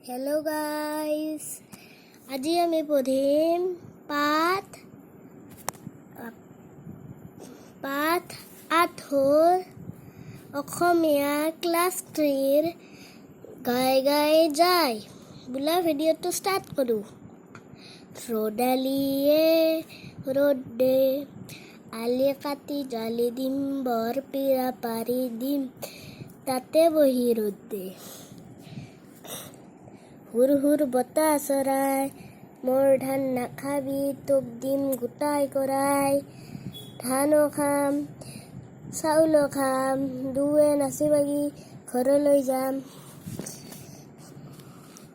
Hello guys, আজি আমি পঢ়িম পাঠ 8 অসমীয়া ক্লাছ 3 গাই গাই যায় বোলা ভিডিঅ'টো ষ্টাৰ্ট কৰোঁ। ৰ'দালিয়ে ৰ'দ দে আলি কাটি জালি দিম বৰ পিৰা পাৰি দিম তাতে বহি ৰ'দ দে। হুৰ হুৰ বতাহ চৰাই মোৰ ধান নাখাবি তোক দিম গোটাই কৰাই। ধানো খাম চাউলো খাম দুৱে নাচি বাগি ঘৰলৈ যাম।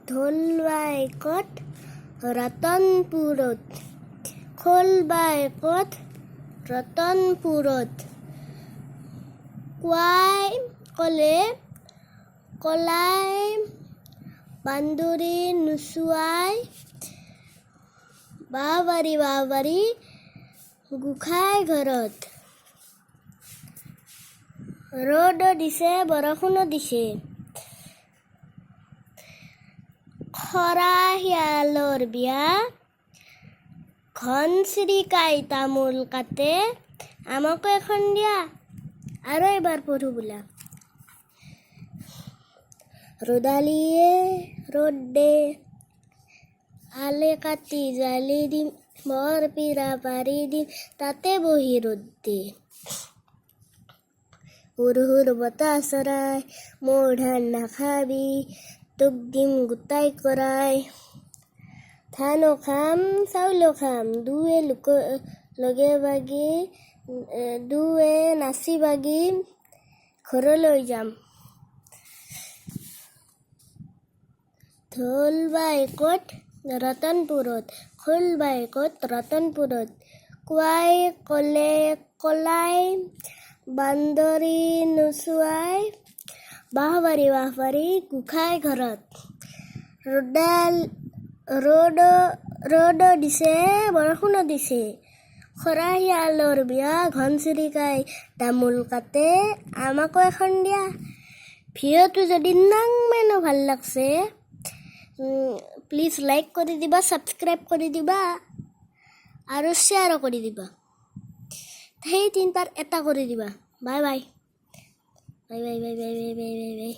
ঢোল বাই ক'ত ৰতনপুৰত খোল বাই ক'ত ৰতনপুৰত। কোৱাই ক'লে কলাই বান্দৰী নোচোৱাই বাবাৰী গোসাঁই ঘৰত। ৰ'দো দিছে বৰষুণো দিছে খৰা শিয়ালৰ বিয়া ঘনচিৰিকাই তামোল কাটে আমাকো এখন দিয়া। আৰু এবাৰ পঢ়ো বোলা। ৰ'দালিয়ে ৰ'দ দে আলি কাটি জালি দিম বৰ পিৰা পাৰি দিম তাতে বহি ৰ'দ দে। হুৰ হুৰ বতাহ চৰাই মোৰ ধান নাখাবি তোক দিম গোটাই কৰাই। ধানো খাম চাউলো খাম দুৱে নাচি বাগি ঘৰলৈ যাম। ঢোল বাই ক'ত ৰতনপুৰত খোল বাই ক'ত ৰতনপুৰত। কোৱাই ক'লে কলাই বান্দৰী নোচোৱাই বাহবাৰী গোসাঁই ঘৰত। ৰ'দো দিছে বৰষুণো দিছে খৰা শিয়ালৰ বিয়া ঘনচিৰিকাই তামোল কাটে আমাকো এখন দিয়া। ভিডিঅ'টো যদি নাংমেনো ভাল লাগছে প্লিজ লাইক কৰি দিবা ছাবস্ক্ৰাইব কৰি দিবা আৰু শ্বেয়াৰো কৰি দিবা। সেই তিনিটাৰ এটা কৰি দিবা। Bye bye bye bye bye bye bye bye bye bye.